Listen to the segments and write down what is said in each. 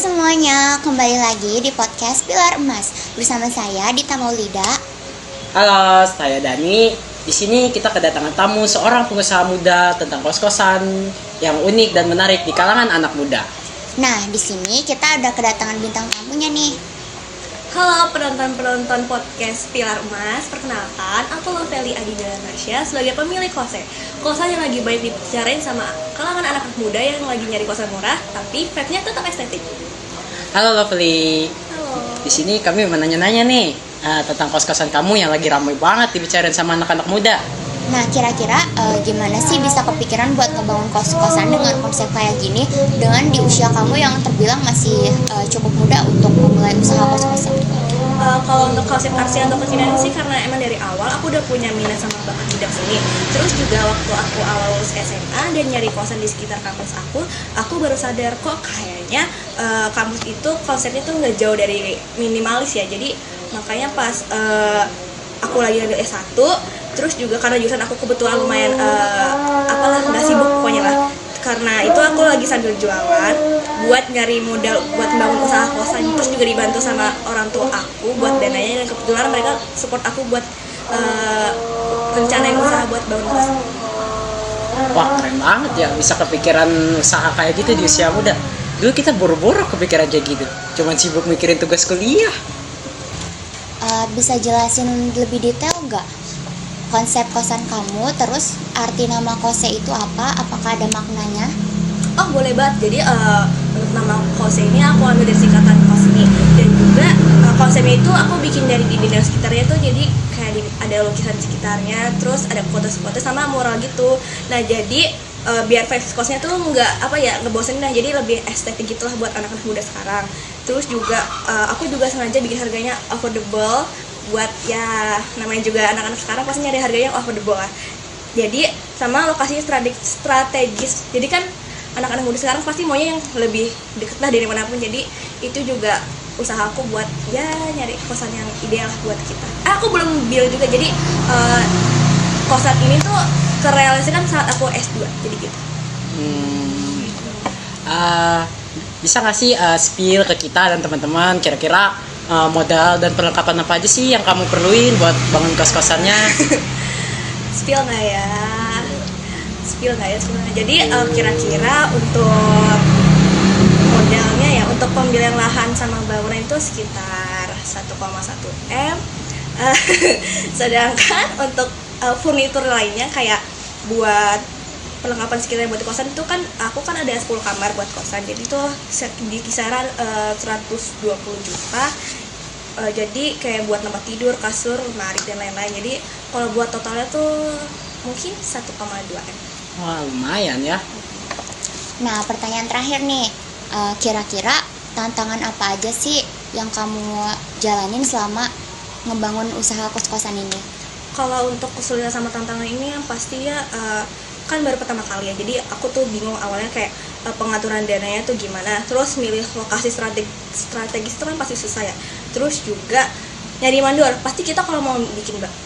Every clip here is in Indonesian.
semuanya, kembali lagi di podcast Pilar Emas bersama saya Dita Maulida. Halo, saya Dani. Di sini kita kedatangan tamu seorang pengusaha muda tentang kos-kosan yang unik dan menarik di kalangan anak muda. Nah, di sini kita ada kedatangan bintang tamunya nih. Halo penonton-penonton podcast Pilar Emas, perkenalkan, aku Lovely Adida Nasya sebagai pemilik kosan. Kosan yang lagi banyak dibicarain sama kalangan anak muda yang lagi nyari kosan murah, tapi vibe-nya tetap estetik. Halo Lovely. Halo. Di sini kami mau nanya-nanya nih tentang kos-kosan kamu yang lagi ramai banget dibicarain sama anak-anak muda. Nah, kira-kira gimana sih bisa kepikiran buat ngebangun kos-kosan dengan konsep kayak gini dengan di usia kamu yang terbilang masih cukup muda untuk memulai usaha kos-kosan? Kalau untuk konsep arsian atau kekinian sih karena emang dari awal aku udah punya minat sama bakat bidang seni. Terus juga waktu aku awal lulus SMA dan nyari kosan di sekitar kampus aku baru sadar kok kayaknya kampus itu konsepnya tuh nggak jauh dari minimalis ya. Jadi makanya pas aku lagi ngambil S1, terus juga karena jurusan aku kebetulan lumayan nggak sibuk pokoknya lah. Karena itu aku lagi sambil jualan buat nyari modal buat membangun usaha kosan, terus juga dibantu sama orang tua aku buat dananya, dan kebetulan mereka support aku buat rencanain usaha buat bangun kosan. Wah, keren banget ya bisa kepikiran usaha kayak gitu di usia muda. Dulu kita boro-boro kepikiran kayak gitu, cuman sibuk mikirin tugas kuliah. Bisa jelasin lebih detail nggak konsep kosan kamu, terus arti nama kose itu apa? Apakah ada maknanya? Oh boleh banget, jadi untuk nama kose ini aku ambil dari singkatan kosmi, dan juga konsepnya itu aku bikin dari dinding sekitarnya tuh, jadi kayak ada lukisan di sekitarnya, terus ada foto-foto sama mural gitu. Nah jadi biar vibes kosnya tuh nggak ngebosenin, nah jadi lebih estetik gitulah buat anak-anak muda sekarang. Terus juga aku juga sengaja bikin harganya affordable buat ya namanya juga anak-anak sekarang pasti nyari harganya yang affordable lah. Jadi sama lokasinya strategis, jadi kan anak-anak muda sekarang pasti maunya yang lebih deket lah dari manapun. Jadi itu juga usaha aku buat ya nyari kosan yang ideal buat kita. Aku belum bilang juga, jadi kosan ini tuh kerealisasikan saat aku S2, jadi gitu. Bisa nggak sih spill ke kita dan teman-teman kira-kira modal dan perlengkapan apa aja sih yang kamu perluin buat bangun kos-kosannya? Spill nggak ya sebenarnya. Jadi kira-kira untuk modalnya ya, untuk pembelian lahan sama bangunan itu sekitar 1,1 M. Sedangkan untuk furnitur lainnya kayak buat perlengkapan sekitar buat kosan itu kan aku kan ada 10 kamar buat kosan, jadi itu di kisaran 120 juta. Jadi kayak buat tempat tidur, kasur, lemari dan lain-lain. Jadi kalau buat totalnya tuh mungkin 1,2 M. Wah, lumayan ya. Nah, pertanyaan terakhir nih, kira-kira tantangan apa aja sih yang kamu jalanin selama ngebangun usaha kos-kosan ini? Kalau untuk kesulitan sama tantangan ini yang pasti ya kan baru pertama kali ya, jadi aku tuh bingung awalnya kayak pengaturan dananya tuh gimana, terus milih lokasi strategis itu kan pasti susah ya, terus juga nyari mandor, pasti kita kalau mau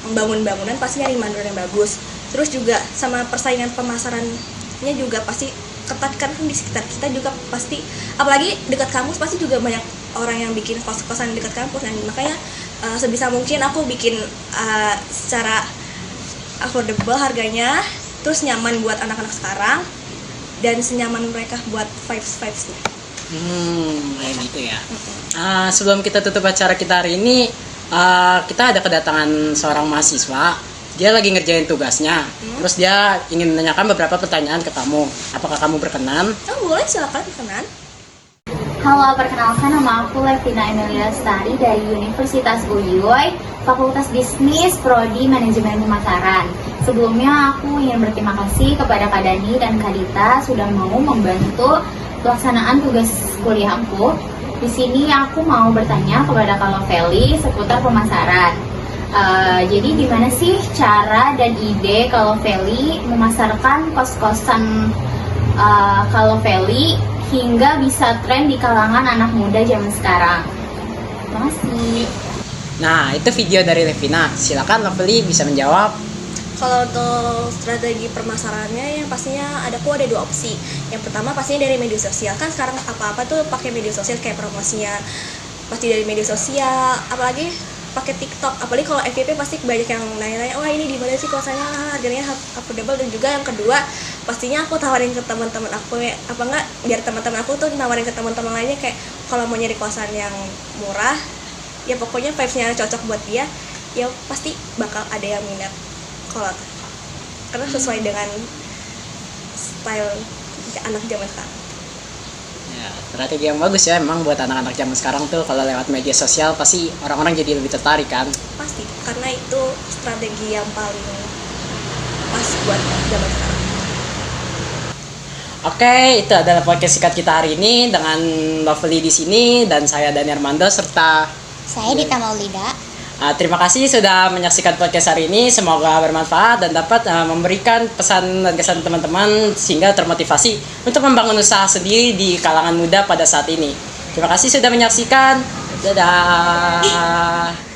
membangun bangunan pasti nyari mandor yang bagus, terus juga sama persaingan pemasarannya juga pasti ketat kan di sekitar kita juga pasti, apalagi dekat kampus pasti juga banyak orang yang bikin kos-kosan dekat kampus. Nah makanya sebisa mungkin aku bikin secara affordable harganya, terus nyaman buat anak-anak sekarang dan senyaman mereka buat vibes-nya. Kayak gitu ya. Sebelum kita tutup acara kita hari ini, kita ada kedatangan seorang mahasiswa. Dia lagi ngerjain tugasnya. Terus dia ingin menanyakan beberapa pertanyaan ke kamu. Apakah kamu berkenan? Oh boleh, silakan berkenan. Halo, perkenalkan nama aku Levina Emilia Lestari dari Universitas UY, Fakultas Bisnis, Prodi Manajemen Pemasaran. Sebelumnya aku ingin berterima kasih kepada Kak Dani dan Kak Dita sudah mau membantu pelaksanaan tugas kuliah aku. Di sini aku mau bertanya kepada Kak Lovely seputar pemasaran. Jadi gimana sih cara dan ide Kak Lovely memasarkan kos-kosan Kak Lovely hingga bisa tren di kalangan anak muda zaman sekarang? Terima kasih. Nah, itu video dari Levina. Silakan Lovely bisa menjawab. Kalau untuk strategi pemasarannya yang pastinya ada dua opsi. Yang pertama pastinya dari media sosial. Kan sekarang apa-apa tuh pakai media sosial, kayak promosinya pasti dari media sosial, apalagi pakai TikTok. Apalagi kalau FYP pasti banyak yang nanya-nanya, "Wah, ini di mana sih kosannya? Harganya affordable?" Dan juga yang kedua, pastinya aku tawarin ke teman-teman aku ya, apa enggak biar teman-teman aku tuh nawarin ke teman-teman lainnya, kayak kalau mau nyari kosan yang murah, ya pokoknya vibes-nya cocok buat dia, ya pasti bakal ada yang minat. Karena sesuai dengan style anak zaman sekarang. Ya, strategi yang bagus ya emang buat anak-anak zaman sekarang tuh, kalau lewat media sosial pasti orang-orang jadi lebih tertarik kan. Pasti, karena itu strategi yang paling pas buat zaman sekarang. Oke, itu adalah podcast singkat kita hari ini dengan Lovely di sini dan saya Dani Armando serta Saya Dita Maulida. terima kasih sudah menyaksikan podcast hari ini. Semoga bermanfaat dan dapat memberikan pesan dan kesan teman-teman sehingga termotivasi untuk membangun usaha sendiri di kalangan muda pada saat ini. Terima kasih sudah menyaksikan. Dadah.